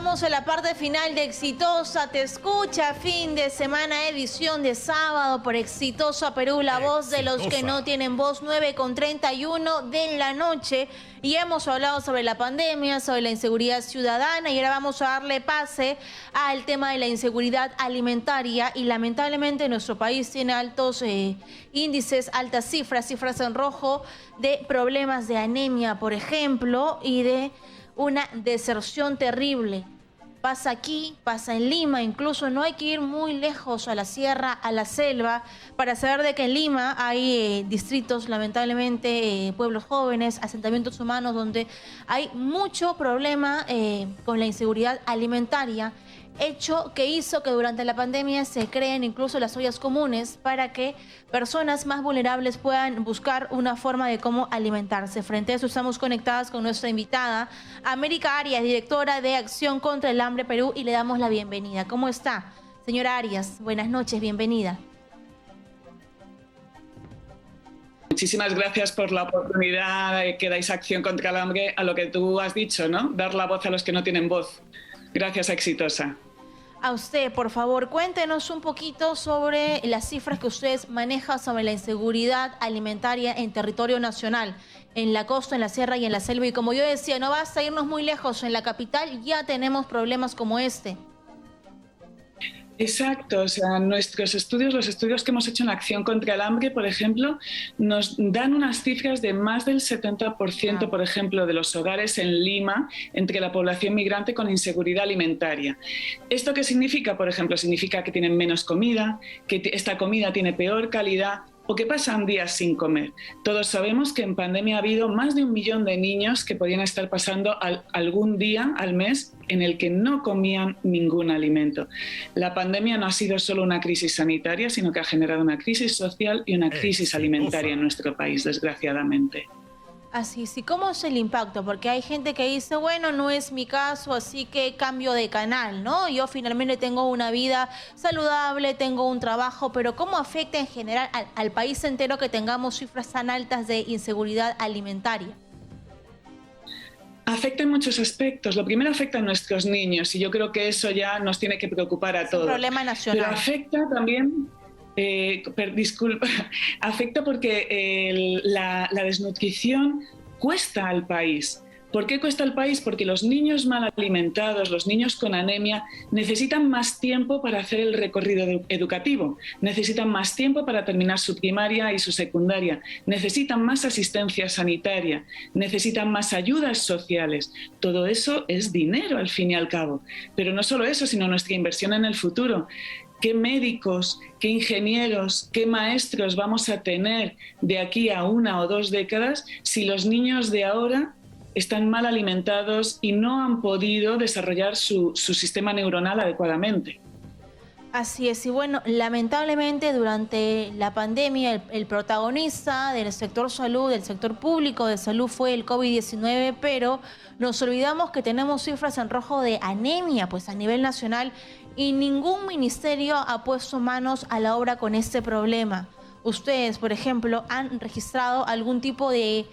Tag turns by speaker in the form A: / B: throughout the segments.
A: llegamos a la parte final de Exitosa Te Escucha, fin de semana, edición de sábado por Exitosa Perú, la voz de los que no tienen voz, 9:31 de la noche. Y hemos hablado sobre la pandemia, sobre la inseguridad ciudadana, y ahora vamos a darle pase al tema de la inseguridad alimentaria. Y lamentablemente nuestro país tiene altos índices, altas cifras en rojo, de problemas de anemia, por ejemplo, y de una deserción terrible. Pasa aquí, pasa en Lima, incluso no hay que ir muy lejos a la sierra, a la selva, para saber de que en Lima hay distritos, lamentablemente, pueblos jóvenes, asentamientos humanos, donde hay mucho problema con la inseguridad alimentaria, hecho que hizo que durante la pandemia se creen incluso las ollas comunes para que personas más vulnerables puedan buscar una forma de cómo alimentarse. Frente a eso estamos conectadas con nuestra invitada, América Arias, directora de Acción contra el Hambre Perú, y le damos la bienvenida. ¿Cómo está, señora Arias? Buenas noches, bienvenida.
B: Muchísimas gracias por la oportunidad que dais a Acción contra el Hambre, a lo que tú has dicho, ¿no? Dar la voz a los que no tienen voz. Gracias, Exitosa.
A: A usted, por favor, cuéntenos un poquito sobre las cifras que ustedes manejan sobre la inseguridad alimentaria en territorio nacional, en la costa, en la sierra y en la selva. Y como yo decía, no basta irnos muy lejos, en la capital ya tenemos problemas como este.
B: Exacto, o sea, nuestros estudios, los estudios que hemos hecho en Acción contra el Hambre, por ejemplo, nos dan unas cifras de más del 70%, por ejemplo, de los hogares en Lima entre la población migrante con inseguridad alimentaria. ¿Esto qué significa? Por ejemplo, significa que tienen menos comida, que esta comida tiene peor calidad, o que pasan días sin comer. Todos sabemos que en pandemia ha habido más de 1 millón de niños que podían estar pasando algún día al mes en el que no comían ningún alimento. La pandemia no ha sido solo una crisis sanitaria, sino que ha generado una crisis social y una crisis alimentaria en nuestro país, desgraciadamente.
A: Así es. ¿Y cómo es el impacto? Porque hay gente que dice, bueno, no es mi caso, así que cambio de canal, ¿no? Yo finalmente tengo una vida saludable, tengo un trabajo, pero ¿cómo afecta en general al país entero que tengamos cifras tan altas de inseguridad alimentaria?
B: Afecta en muchos aspectos. Lo primero, afecta a nuestros niños, y yo creo que eso ya nos tiene que preocupar a todos.
A: Es un problema nacional.
B: Pero afecta también... disculpa, afecta porque la desnutrición cuesta al país. ¿Por qué cuesta al país? Porque los niños mal alimentados, los niños con anemia, necesitan más tiempo para hacer el recorrido educativo, necesitan más tiempo para terminar su primaria y su secundaria, necesitan más asistencia sanitaria, necesitan más ayudas sociales. Todo eso es dinero, al fin y al cabo. Pero no solo eso, sino nuestra inversión en el futuro. ¿Qué médicos, qué ingenieros, qué maestros vamos a tener de aquí a 1 o 2 décadas si los niños de ahora están mal alimentados y no han podido desarrollar su sistema neuronal adecuadamente?
A: Así es, y bueno, lamentablemente durante la pandemia el protagonista del sector salud, del sector público de salud, fue el COVID-19, pero nos olvidamos que tenemos cifras en rojo de anemia, pues a nivel nacional, y ningún ministerio ha puesto manos a la obra con este problema. Ustedes, por ejemplo, ¿han registrado algún tipo de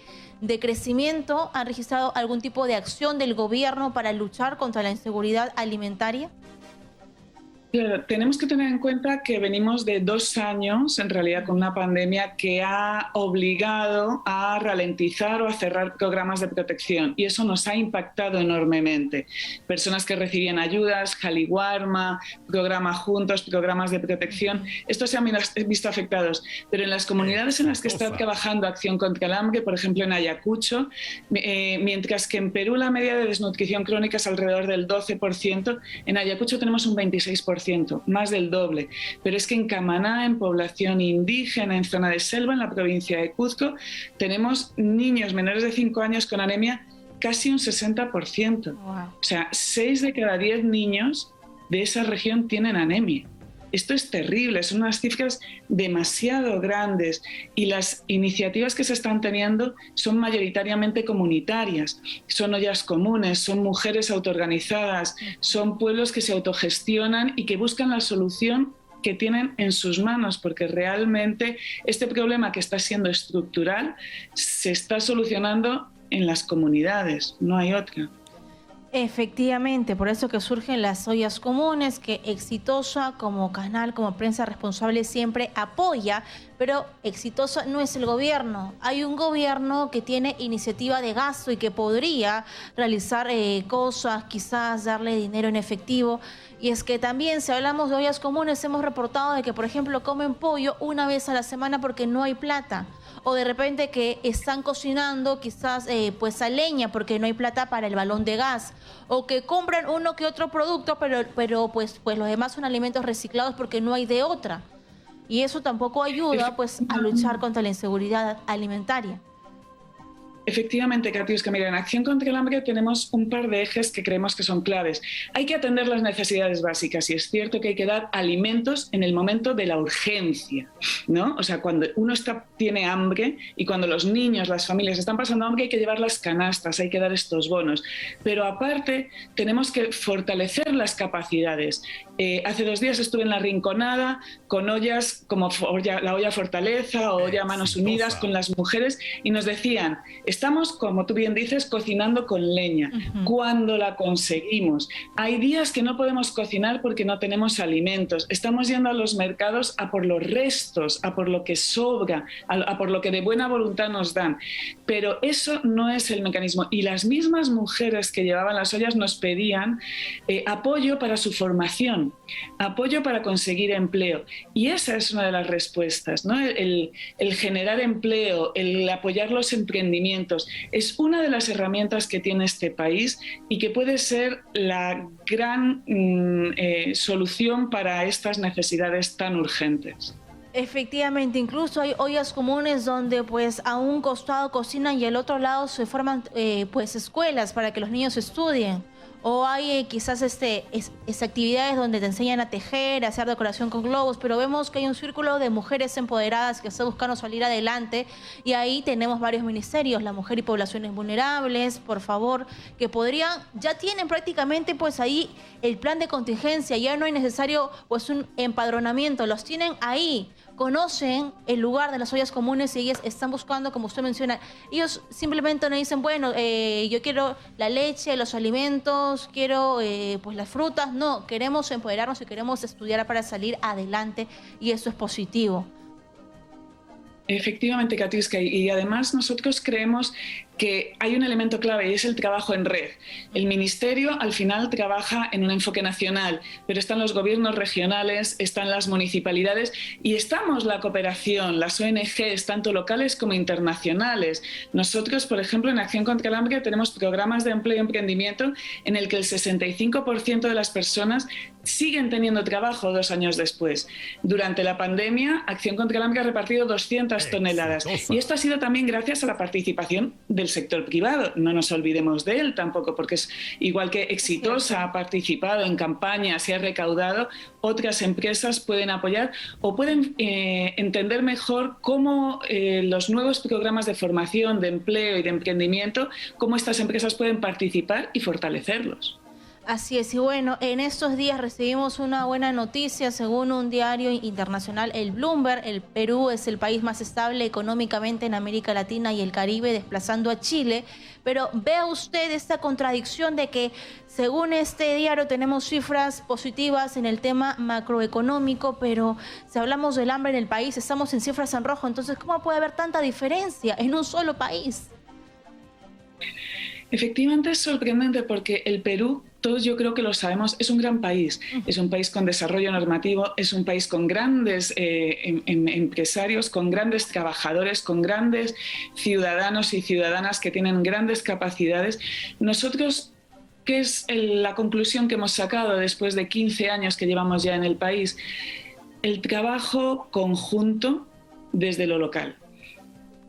A: crecimiento? ¿Han registrado algún tipo de acción del gobierno para luchar contra la inseguridad alimentaria?
B: Claro, tenemos que tener en cuenta que venimos de 2 años, en realidad, con una pandemia que ha obligado a ralentizar o a cerrar programas de protección, y eso nos ha impactado enormemente. Personas que recibían ayudas, Jaliwarma, programa Juntos, programas de protección, estos se han visto afectados. Pero en las comunidades en las que está trabajando Acción contra el Hambre, por ejemplo en Ayacucho, mientras que en Perú la media de desnutrición crónica es alrededor del 12%, en Ayacucho tenemos un 26%. Más del doble. Pero es que en Camaná, en población indígena, en zona de selva, en la provincia de Cuzco, tenemos niños menores de 5 años con anemia casi un 60%. Wow. O sea, 6 de cada 10 niños de esa región tienen anemia. Esto es terrible, son unas cifras demasiado grandes, y las iniciativas que se están teniendo son mayoritariamente comunitarias, son ollas comunes, son mujeres autoorganizadas, son pueblos que se autogestionan y que buscan la solución que tienen en sus manos, porque realmente este problema, que está siendo estructural, se está solucionando en las comunidades, no hay otra.
A: Efectivamente, por eso que surgen las ollas comunes, que Exitosa como canal, como prensa responsable siempre apoya, pero Exitosa no es el gobierno. Hay un gobierno que tiene iniciativa de gasto y que podría realizar cosas, quizás darle dinero en efectivo. Y es que también, si hablamos de ollas comunes, hemos reportado de que, por ejemplo, comen pollo una vez a la semana porque no hay plata. O de repente que están cocinando quizás pues a leña porque no hay plata para el balón de gas. O que compran uno que otro producto, pero pues los demás son alimentos reciclados porque no hay de otra. Y eso tampoco ayuda pues a luchar contra la inseguridad alimentaria.
B: Efectivamente, Katiuska, mira, en Acción contra el Hambre tenemos un par de ejes que creemos que son claves. Hay que atender las necesidades básicas y es cierto que hay que dar alimentos en el momento de la urgencia, ¿no? O sea, cuando uno tiene hambre y cuando los niños, las familias están pasando hambre, hay que llevar las canastas, hay que dar estos bonos. Pero aparte, tenemos que fortalecer las capacidades. Hace 2 días estuve en La Rinconada con ollas como la olla Fortaleza o olla Manos Unidas con las mujeres y nos decían, estamos, como tú bien dices, cocinando con leña. Cuando la conseguimos. Hay días que no podemos cocinar porque no tenemos alimentos. Estamos yendo a los mercados a por los restos, a por lo que sobra, a por lo que de buena voluntad nos dan. Pero eso no es el mecanismo. Y las mismas mujeres que llevaban las ollas nos pedían apoyo para su formación, apoyo para conseguir empleo. Y esa es una de las respuestas, ¿no? El generar empleo, el apoyar los emprendimientos, es una de las herramientas que tiene este país y que puede ser la gran solución para estas necesidades tan urgentes.
A: Efectivamente, incluso hay ollas comunes donde pues a un costado cocinan y al otro lado se forman pues escuelas para que los niños estudien. O hay quizás actividades donde te enseñan a tejer, a hacer decoración con globos, pero vemos que hay un círculo de mujeres empoderadas que están buscando salir adelante y ahí tenemos varios ministerios, la mujer y poblaciones vulnerables, por favor, que podrían, ya tienen prácticamente pues ahí el plan de contingencia, ya no es necesario pues un empadronamiento, los tienen ahí. Conocen el lugar de las ollas comunes y ellas están buscando, como usted menciona, ellos simplemente no dicen, bueno, yo quiero la leche, los alimentos, quiero pues las frutas, no, queremos empoderarnos y queremos estudiar para salir adelante y eso es positivo.
B: Efectivamente, Katiuska, y además nosotros creemos que hay un elemento clave y es el trabajo en red. El Ministerio al final trabaja en un enfoque nacional, pero están los gobiernos regionales, están las municipalidades y estamos la cooperación, las ONGs, tanto locales como internacionales. Nosotros, por ejemplo, en Acción contra el Hambre tenemos programas de empleo y emprendimiento en el que el 65% de las personas siguen teniendo trabajo 2 años después. Durante la pandemia, Acción contra el Hambre ha repartido 200 toneladas. Y esto ha sido también gracias a la participación del sector privado. No nos olvidemos de él tampoco, porque es igual que Exitosa ha participado en campañas y ha recaudado, otras empresas pueden apoyar o pueden entender mejor cómo los nuevos programas de formación, de empleo y de emprendimiento, cómo estas empresas pueden participar y fortalecerlos.
A: Así es, y bueno, en estos días recibimos una buena noticia. Según un diario internacional, el Bloomberg, el Perú es el país más estable económicamente en América Latina y el Caribe, desplazando a Chile. Pero vea usted esta contradicción de que, según este diario, tenemos cifras positivas en el tema macroeconómico, pero si hablamos del hambre en el país, estamos en cifras en rojo. Entonces, ¿cómo puede haber tanta diferencia en un solo país?
B: Efectivamente es sorprendente porque el Perú, todos yo creo que lo sabemos, es un gran país. Es un país con desarrollo normativo, es un país con grandes empresarios, con grandes trabajadores, con grandes ciudadanos y ciudadanas que tienen grandes capacidades. Nosotros, ¿qué es la conclusión que hemos sacado después de 15 años que llevamos ya en el país? El trabajo conjunto desde lo local.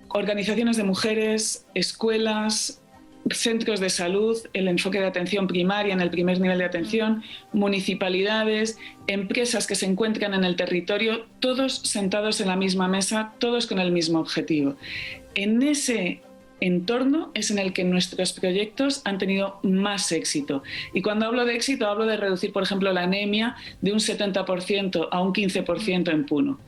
B: Organizaciones de mujeres, escuelas, centros de salud, el enfoque de atención primaria en el primer nivel de atención, municipalidades, empresas que se encuentran en el territorio, todos sentados en la misma mesa, todos con el mismo objetivo. En ese entorno es en el que nuestros proyectos han tenido más éxito. Y cuando hablo de éxito, hablo de reducir, por ejemplo, la anemia de un 70% a un 15% en Puno.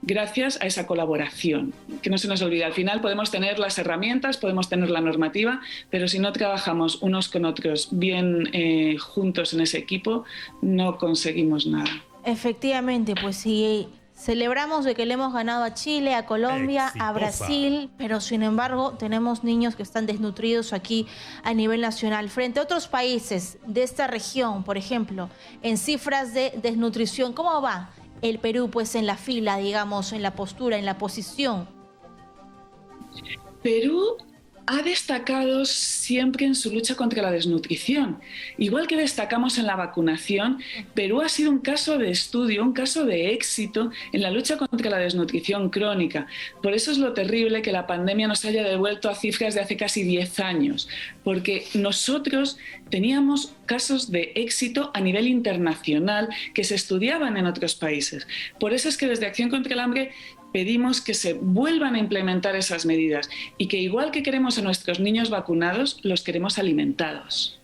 B: gracias a esa colaboración. Que no se nos olvide, al final podemos tener las herramientas, podemos tener la normativa, pero si no trabajamos unos con otros bien juntos en ese equipo, no conseguimos nada.
A: Efectivamente, pues sí. Celebramos de que le hemos ganado a Chile, a Colombia,
C: Exitosa.
A: a Brasil, pero sin embargo tenemos niños que están desnutridos aquí a nivel nacional. Frente a otros países de esta región, por ejemplo, en cifras de desnutrición, ¿cómo va el Perú pues en la fila, digamos, en la postura, en la posición?
B: Perú ha destacado siempre en su lucha contra la desnutrición. Igual que destacamos en la vacunación, Perú ha sido un caso de estudio, un caso de éxito en la lucha contra la desnutrición crónica. Por eso es lo terrible que la pandemia nos haya devuelto a cifras de hace casi 10 años, porque nosotros teníamos casos de éxito a nivel internacional que se estudiaban en otros países. Por eso es que desde Acción contra el Hambre pedimos que se vuelvan a implementar esas medidas y que igual que queremos a nuestros niños vacunados, los queremos alimentados.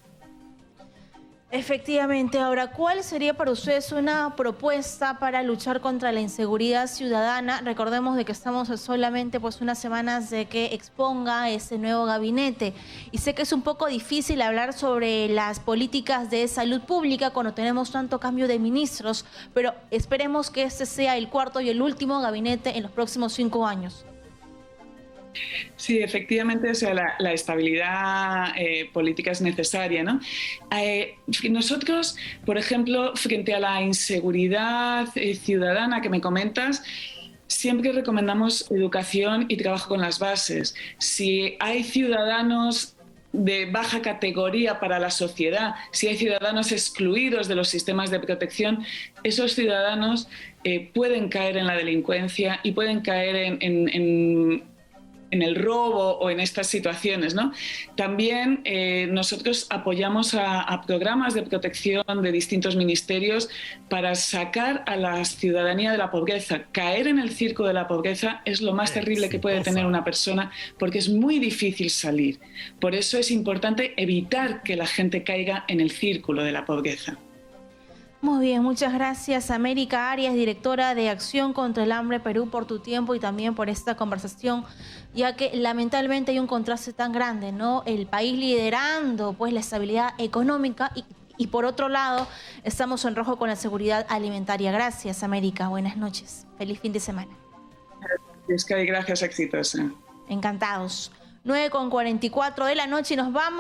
A: Efectivamente. Ahora, ¿cuál sería para ustedes una propuesta para luchar contra la inseguridad ciudadana? Recordemos de que estamos a solamente pues unas semanas de que exponga ese nuevo gabinete. Y sé que es un poco difícil hablar sobre las políticas de salud pública cuando tenemos tanto cambio de ministros, pero esperemos que este sea el cuarto y el último gabinete en los próximos 5 años.
B: Sí, efectivamente, o sea, la estabilidad política es necesaria, ¿no? Nosotros, por ejemplo, frente a la inseguridad ciudadana que me comentas, siempre recomendamos educación y trabajo con las bases. Si hay ciudadanos de baja categoría para la sociedad, si hay ciudadanos excluidos de los sistemas de protección, esos ciudadanos pueden caer en la delincuencia y pueden caer en el robo o en estas situaciones, ¿no? También nosotros apoyamos a programas de protección de distintos ministerios para sacar a la ciudadanía de la pobreza. Caer en el circo de la pobreza es lo más terrible que puede tener una persona porque es muy difícil salir. Por eso es importante evitar que la gente caiga en el círculo de la pobreza.
A: Muy bien, muchas gracias América Arias, directora de Acción contra el Hambre Perú, por tu tiempo y también por esta conversación, ya que lamentablemente hay un contraste tan grande, ¿no? El país liderando pues la estabilidad económica y por otro lado estamos en rojo con la seguridad alimentaria. Gracias América, buenas noches, feliz fin de semana.
B: Gracias, Exitosa.
A: Encantados. 9:44 de la noche y nos vamos.